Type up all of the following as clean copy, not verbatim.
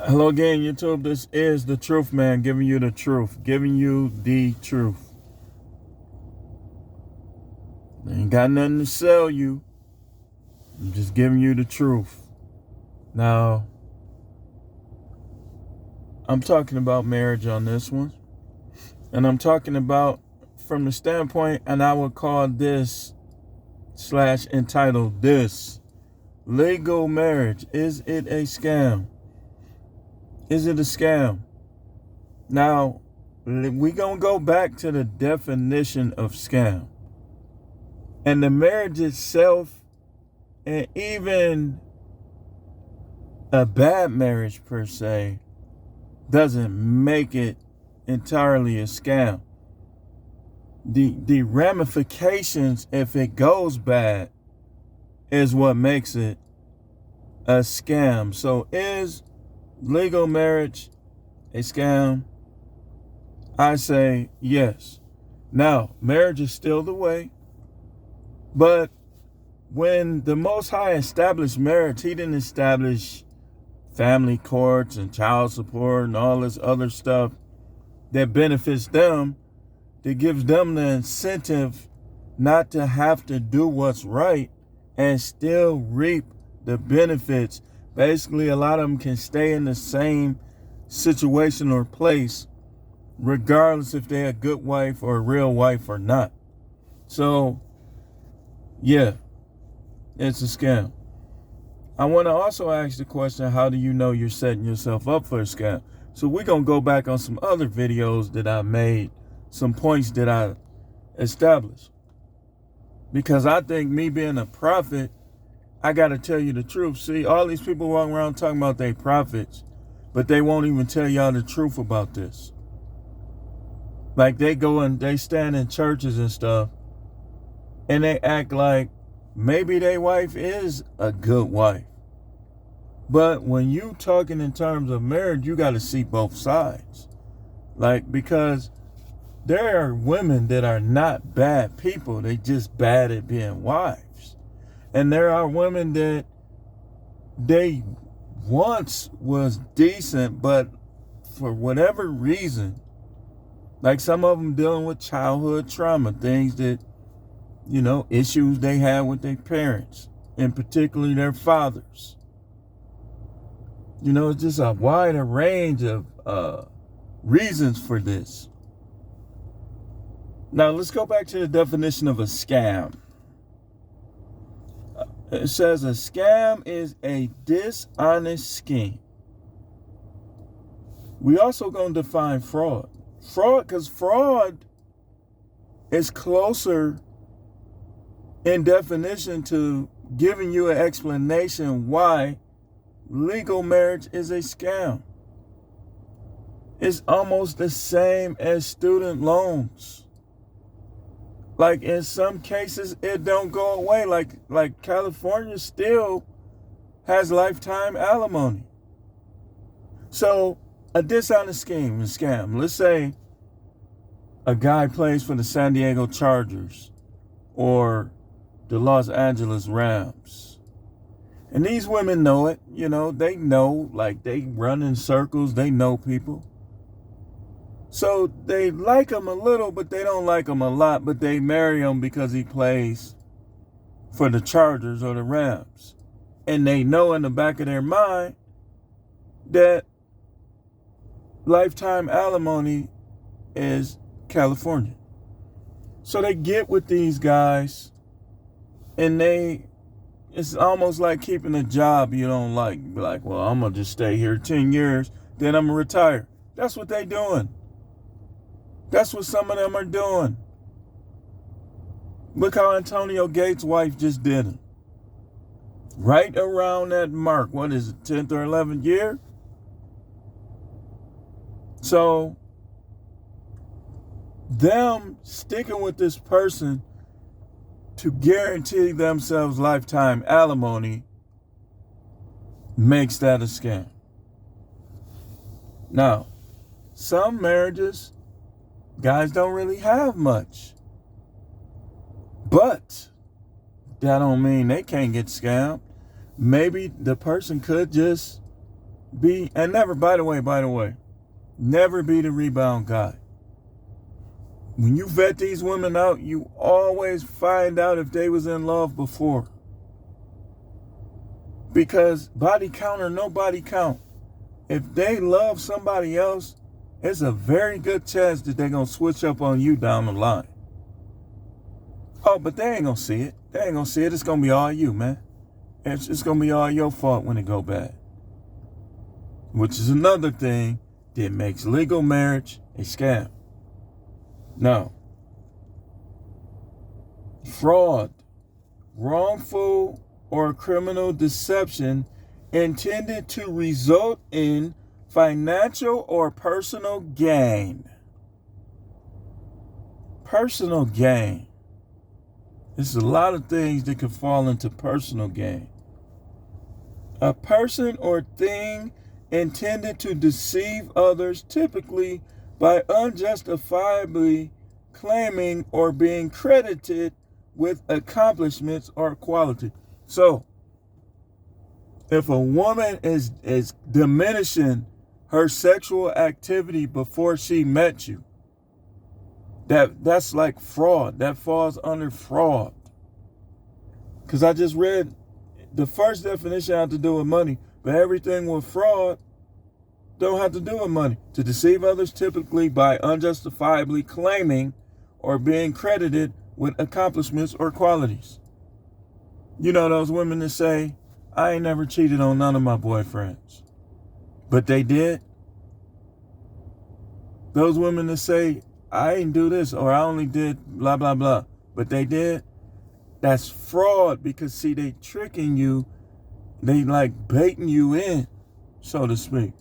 Hello again, YouTube. This is the Truth Man, giving you the truth. Giving you the truth. I ain't got nothing to sell you. I'm just giving you the truth. Now, I'm talking about marriage on this one. And I'm talking about from the standpoint, and I would call this / entitled this legal marriage. Is it a scam? Is it a scam? Now, we gonna go back to the definition of scam. And the marriage itself, and even a bad marriage per se, doesn't make it entirely a scam. The ramifications, if it goes bad, is what makes it a scam. So is legal marriage a scam? I say yes. Now, marriage is still the way, but when the Most High established marriage, he didn't establish family courts and child support and all this other stuff that benefits them, that gives them the incentive not to have to do what's right and still reap the benefits. Basically, a lot of them can stay in the same situation or place regardless if they're a good wife or a real wife or not. So, yeah, it's a scam. I want to also ask the question, how do you know you're setting yourself up for a scam? So we're going to go back on some other videos that I made, some points that I established. Because I think me being a prophet, I got to tell you the truth. See, all these people walking around talking about they prophets, but they won't even tell y'all the truth about this. Like they go and they stand in churches and stuff, and they act like maybe their wife is a good wife. But when you talking in terms of marriage, you got to see both sides. Like, because there are women that are not bad people. They just bad at being wives. And there are women that they once was decent, but for whatever reason, like some of them dealing with childhood trauma, things that, issues they had with their parents, and particularly their fathers. It's just a wider range of reasons for this. Now, let's go back to the definition of a scam. It says a scam is a dishonest scheme. We also going to define fraud. Because fraud is closer in definition to giving you an explanation why legal marriage is a scam. It's almost the same as student loans. Like in some cases, it don't go away. Like California still has lifetime alimony. So a dishonest scam. Let's say a guy plays for the San Diego Chargers or the Los Angeles Rams. And these women know it. They know, like they run in circles. They know people. So they like him a little, but they don't like him a lot. But they marry him because he plays for the Chargers or the Rams. And they know in the back of their mind that lifetime alimony is California. So they get with these guys, and it's almost like keeping a job you don't like. Be like, well, I'm going to just stay here 10 years, then I'm going to retire. That's what they doing. That's what some of them are doing. Look how Antonio Gates' wife just did it. Right around that mark, what is it, 10th or 11th year? So, them sticking with this person to guarantee themselves lifetime alimony makes that a scam. Now, some marriages, guys don't really have much. But that don't mean they can't get scammed. Maybe the person could just and never, by the way, never be the rebound guy. When you vet these women out, you always find out if they was in love before. Because body count or no body count, if they love somebody else, it's a very good chance that they're going to switch up on you down the line. Oh, but they ain't going to see it. They ain't going to see it. It's going to be all you, man. It's going to be all your fault when it go bad. Which is another thing that makes legal marriage a scam. Now, fraud, wrongful or criminal deception intended to result in financial or personal gain. Personal gain. There's a lot of things that could fall into personal gain. A person or thing intended to deceive others, typically by unjustifiably claiming or being credited with accomplishments or quality. So, if a woman is diminishing her sexual activity before she met you, that's like fraud. That falls under fraud. Because I just read the first definition had to do with money, but everything with fraud don't have to do with money. To deceive others, typically by unjustifiably claiming or being credited with accomplishments or qualities. You know those women that say, I ain't never cheated on none of my boyfriends. But they did. Those women that say, I ain't do this or I only did blah, blah, blah. But they did. That's fraud because, see, they tricking you. They like baiting you in, so to speak.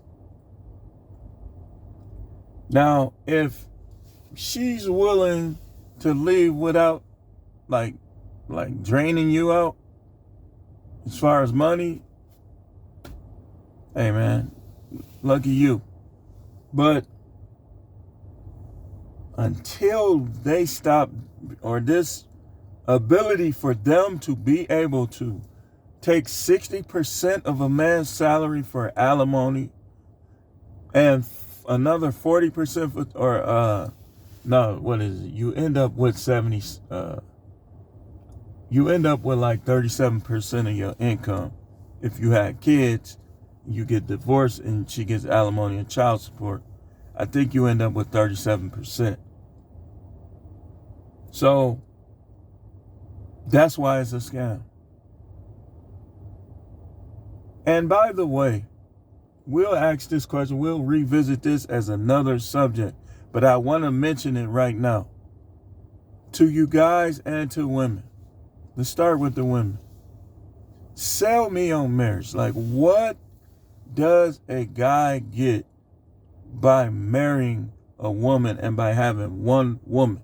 Now, if she's willing to leave without like draining you out as far as money, hey man, lucky you. But until they stop, or this ability for them to be able to take 60% of a man's salary for alimony and another 40% for, you end up with 70, you end up with like 37% of your income. If you had kids, you get divorced and she gets alimony and child support, I think you end up with 37%. So that's why it's a scam. And by the way, we'll ask this question, we'll revisit this as another subject, but I want to mention it right now to you guys and to women. Let's start with the women. Sell me on marriage. Like, what does a guy get by marrying a woman and by having one woman?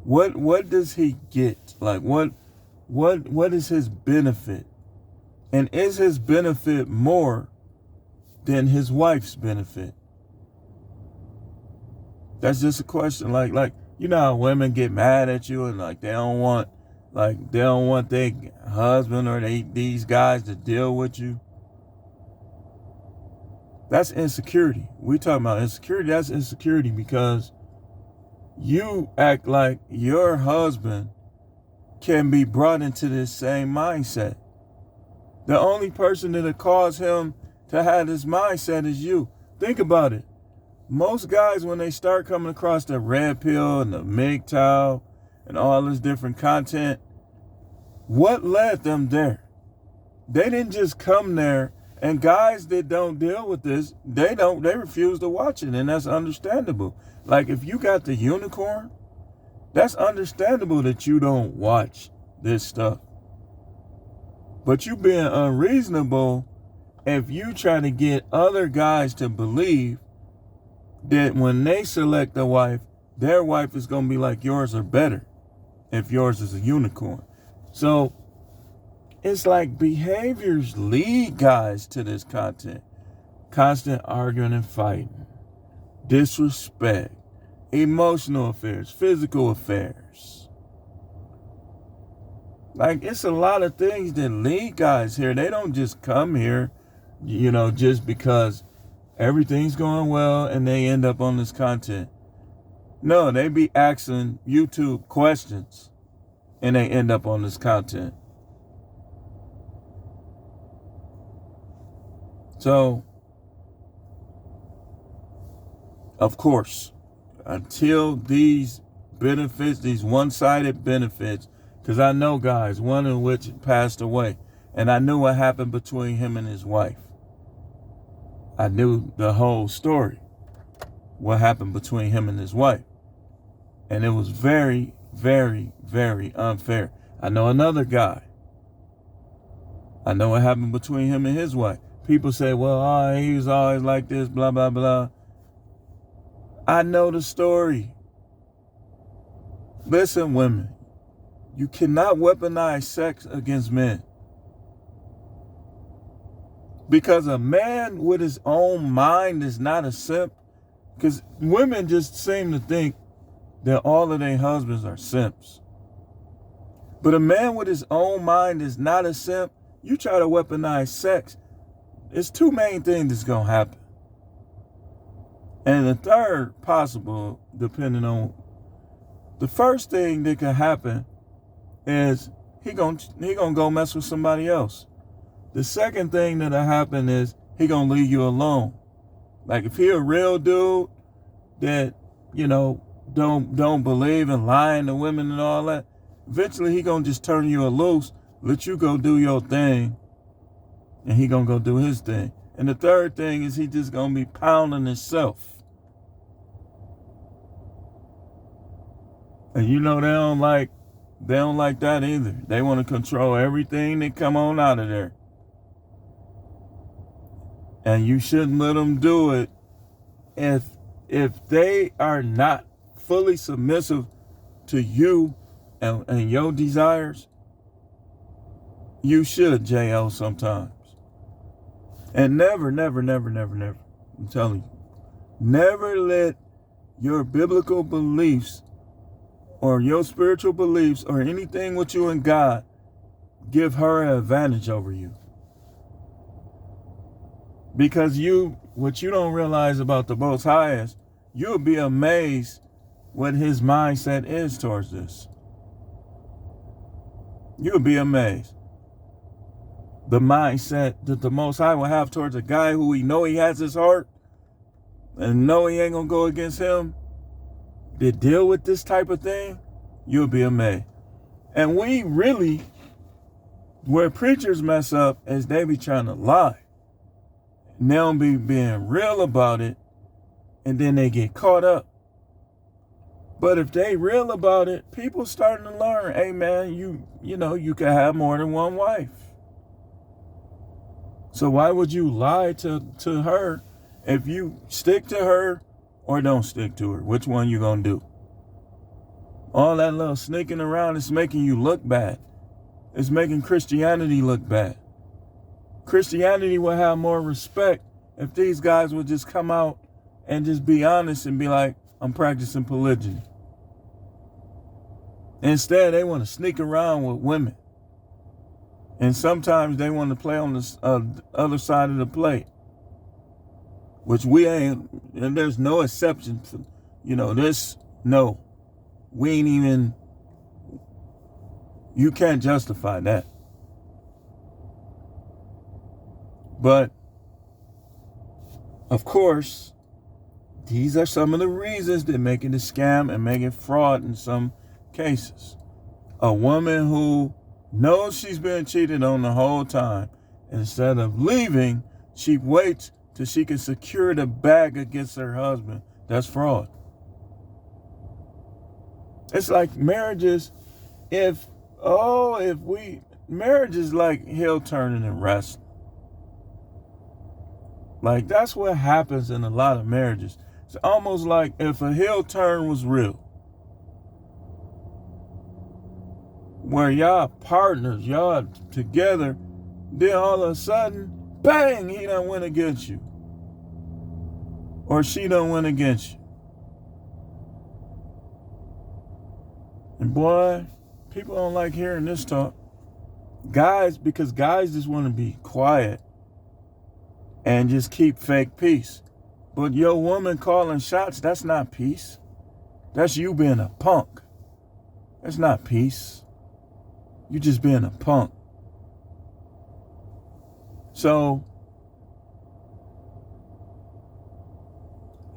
What does he get? Like, what is his benefit? And is his benefit more than his wife's benefit? That's just a question. Like you know how women get mad at you and they don't want their husband or these guys to deal with you. That's insecurity. We talking about insecurity. That's insecurity because you act like your husband can be brought into this same mindset. The only person that'll cause him to have this mindset is you. Think about it. Most guys, when they start coming across the red pill and the MGTOW and all this different content, what led them there? They didn't just come there. And guys that don't deal with this, they refuse to watch it, and that's understandable. Like, if you got the unicorn, that's understandable that you don't watch this stuff. But you being unreasonable if you try to get other guys to believe that when they select a wife, their wife is going to be like yours or better if yours is a unicorn. So it's like behaviors lead guys to this content. Constant arguing and fighting, disrespect, emotional affairs, physical affairs. Like, it's a lot of things that lead guys here. They don't just come here just because everything's going well and they end up on this content. No, they be asking YouTube questions and they end up on this content. So, of course, until these benefits, these one-sided benefits, because I know guys, one of which passed away, and I knew what happened between him and his wife. I knew the whole story, what happened between him and his wife. And it was very, very, very unfair. I know another guy. I know what happened between him and his wife. People say, well, he was always like this, blah, blah, blah. I know the story. Listen, women, you cannot weaponize sex against men. Because a man with his own mind is not a simp. Because women just seem to think that all of their husbands are simps. But a man with his own mind is not a simp. You try to weaponize sex, it's two main things that's going to happen. And the third possible, depending on the first thing that could happen, is he gonna go mess with somebody else. The second thing that'll happen is he gonna leave you alone. Like if he a real dude that, don't believe in lying to women and all that, eventually he gonna just turn you loose, let you go do your thing, and he gonna go do his thing. And the third thing is he just gonna be pounding himself. And they don't like that either. They want to control everything that come on out of there. And you shouldn't let them do it if they are not fully submissive to you and your desires. You should, J.O., sometimes. And never, I'm telling you, never let your biblical beliefs or your spiritual beliefs or anything with you and God give her an advantage over you. Because what you don't realize about the Most High is you'll be amazed what his mindset is towards this. You'll be amazed. The mindset that the Most High will have towards a guy who he know he has his heart and know he ain't gonna go against him, to deal with this type of thing, you'll be amazed. And where preachers mess up is they be trying to lie. And they don't be being real about it, and then they get caught up. But if they real about it, people starting to learn, hey man, you can have more than one wife. So why would you lie to her if you stick to her or don't stick to her? Which one you gonna do? All that little sneaking around is making you look bad. It's making Christianity look bad. Christianity will have more respect if these guys would just come out and just be honest and be like, I'm practicing polygyny. Instead, they want to sneak around with women. And sometimes they want to play on the other side of the plate. Which we ain't, and there's no exception to, no. We ain't even, you can't justify that. But, of course, these are some of the reasons that make it a scam and make it fraud in some cases. A woman who knows she's been cheated on the whole time, instead of leaving, she waits till she can secure the bag against her husband. That's fraud. It's like marriages, marriage is like heel turning and wrestling. Like that's what happens in a lot of marriages. It's almost like if a heel turn was real. Where y'all partners, y'all together, then all of a sudden, bang, he done went against you. Or she done went against you. And boy, people don't like hearing this talk. Because guys just want to be quiet and just keep fake peace. But your woman calling shots, that's not peace. That's you being a punk. That's not peace. You just being a punk. So,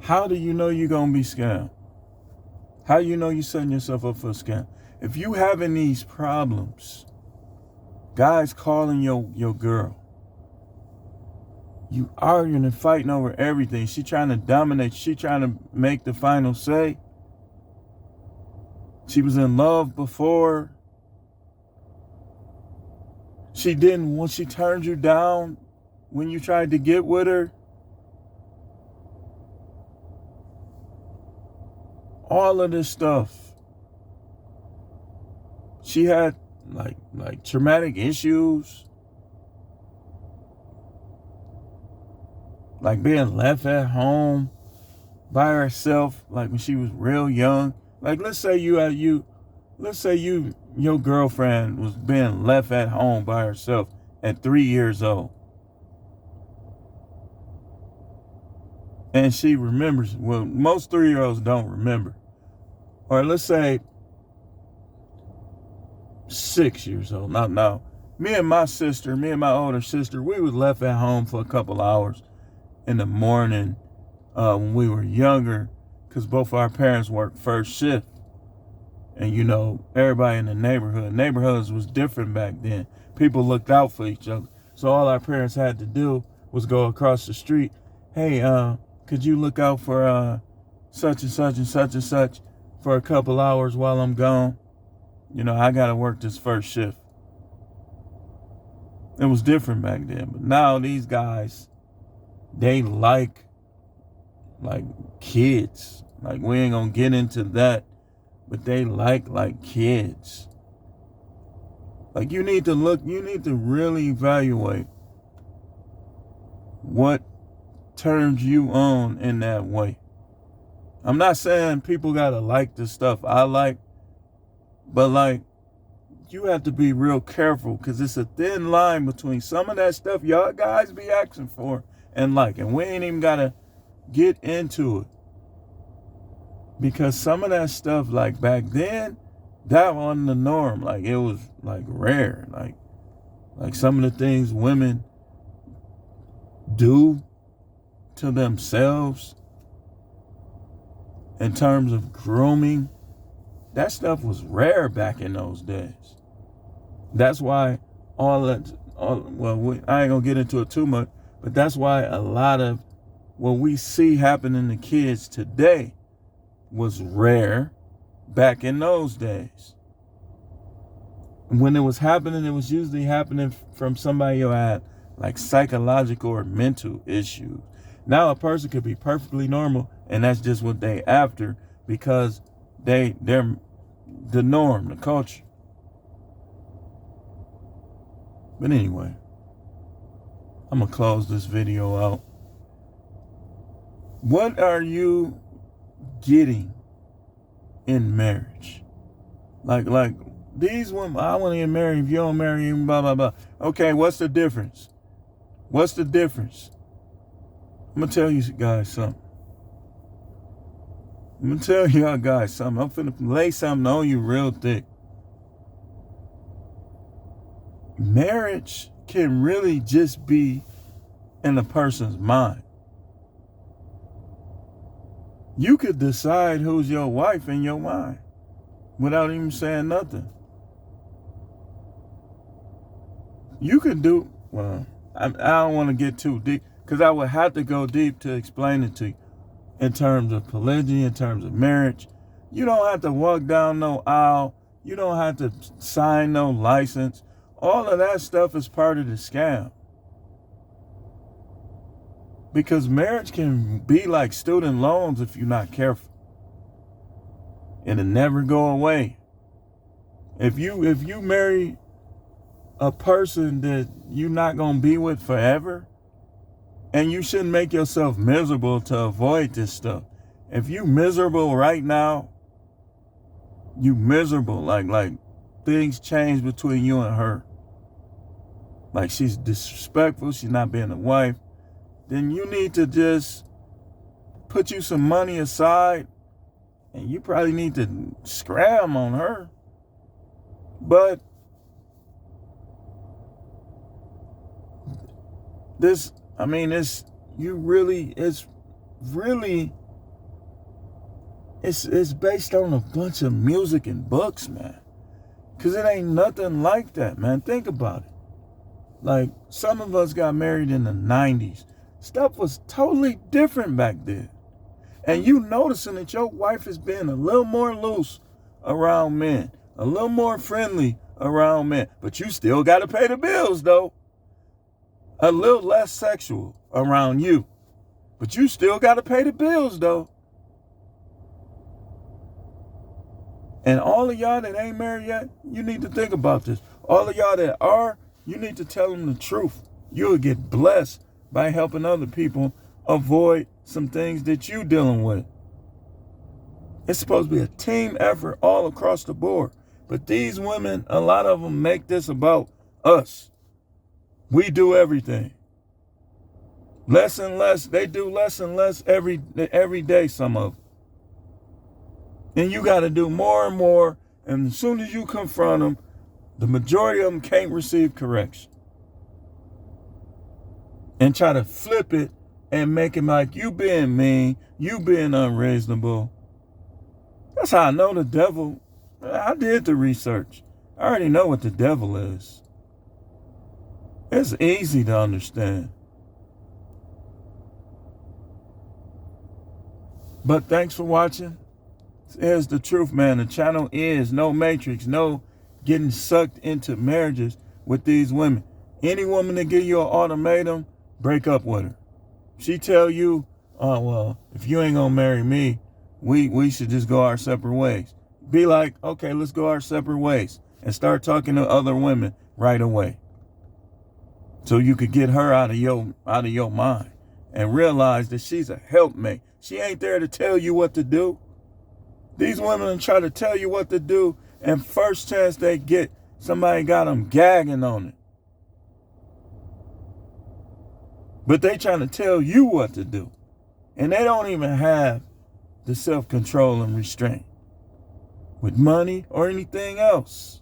how do you know you're going to be scammed? How do you know you're setting yourself up for a scam? If you having these problems, guys calling your girl, you arguing and fighting over everything. She trying to dominate. She trying to make the final say. She was in love before. She didn't when she turned you down when you tried to get with her. All of this stuff. She had like traumatic issues. Like being left at home by herself, like when she was real young. Like let's say your girlfriend was being left at home by herself at 3 years old. And she remembers, well, most 3-year-olds don't remember. Or let's say 6 years old. Now, me and my older sister, we was left at home for a couple hours in the morning when we were younger, because both our parents worked first shift. And you know, everybody in the neighborhoods was different back then. People looked out for each other. So all our parents had to do was go across the street. Hey, could you look out for such and such and such and such for a couple hours while I'm gone? You know, I gotta work this first shift. It was different back then. But now these guys, they like kids. Like, we ain't gonna get into that, but they like kids. Like, you need to really evaluate what turns you on in that way. I'm not saying people gotta like the stuff I like, but like, you have to be real careful, because it's a thin line between some of that stuff y'all guys be asking for and like, and we ain't even gotta get into it. Because some of that stuff, like back then, that wasn't the norm. Like, it was like rare. Like some of the things women do to themselves in terms of grooming, that stuff was rare back in those days. That's why I ain't gonna get into it too much, but that's why a lot of what we see happening to kids today was rare back in those days. When it was happening, it was usually happening from somebody who had like psychological or mental issues. Now a person could be perfectly normal, and that's just what they after, because they're the norm, the culture. But anyway, I'm gonna close this video out. What are you getting in marriage? Like these women, I want to get married. If you don't marry him, blah blah blah. Okay, what's the difference? What's the difference? I'm gonna tell you guys something. I'm finna lay something on you real thick. Marriage can really just be in a person's mind. You could decide who's your wife in your mind without even saying nothing. You could do, well, I don't want to get too deep, because I would have to go deep to explain it to you. In terms of polygyny, in terms of marriage, you don't have to walk down no aisle. You don't have to sign no license. All of that stuff is part of the scam. Because marriage can be like student loans if you're not careful. It'll never go away. If you marry a person that you're not going to be with forever, and you shouldn't make yourself miserable to avoid this stuff. If you miserable right now, you miserable, like things change between you and her. Like, she's disrespectful, she's not being a wife, then you need to just put you some money aside, and you probably need to scram on her. But it's based on a bunch of music and books, man. Because it ain't nothing like that, man. Think about it. Like, some of us got married in the 90s. Stuff was totally different back then. And you noticing that your wife is being a little more loose around men, a little more friendly around men. But you still got to pay the bills, though. A little less sexual around you. But you still got to pay the bills, though. And all of y'all that ain't married yet, you need to think about this. All of y'all that are, you need to tell them the truth. You'll get blessed by helping other people avoid some things that you're dealing with. It's supposed to be a team effort all across the board. But these women, a lot of them make this about us. We do everything. Less and less. They do less and less every day, some of them. And you got to do more and more. And as soon as you confront them, the majority of them can't receive correction. And try to flip it and make it like you being mean, you being unreasonable. That's how I know the devil. I did the research. I already know what the devil is. It's easy to understand. But thanks for watching. Here's the truth, man. The channel is no matrix, no getting sucked into marriages with these women. Any woman that give you an ultimatum, break up with her. She tell you, oh, well, if you ain't gonna marry me, we should just go our separate ways. Be like, okay, let's go our separate ways, and start talking to other women right away. So you could get her out of your mind and realize that she's a helpmate. She ain't there to tell you what to do. These women try to tell you what to do, and first chance they get, somebody got them gagging on it. But they trying to tell you what to do. And they don't even have the self-control and restraint with money or anything else.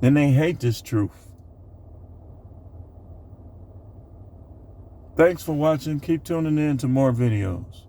And they hate this truth. Thanks for watching. Keep tuning in to more videos.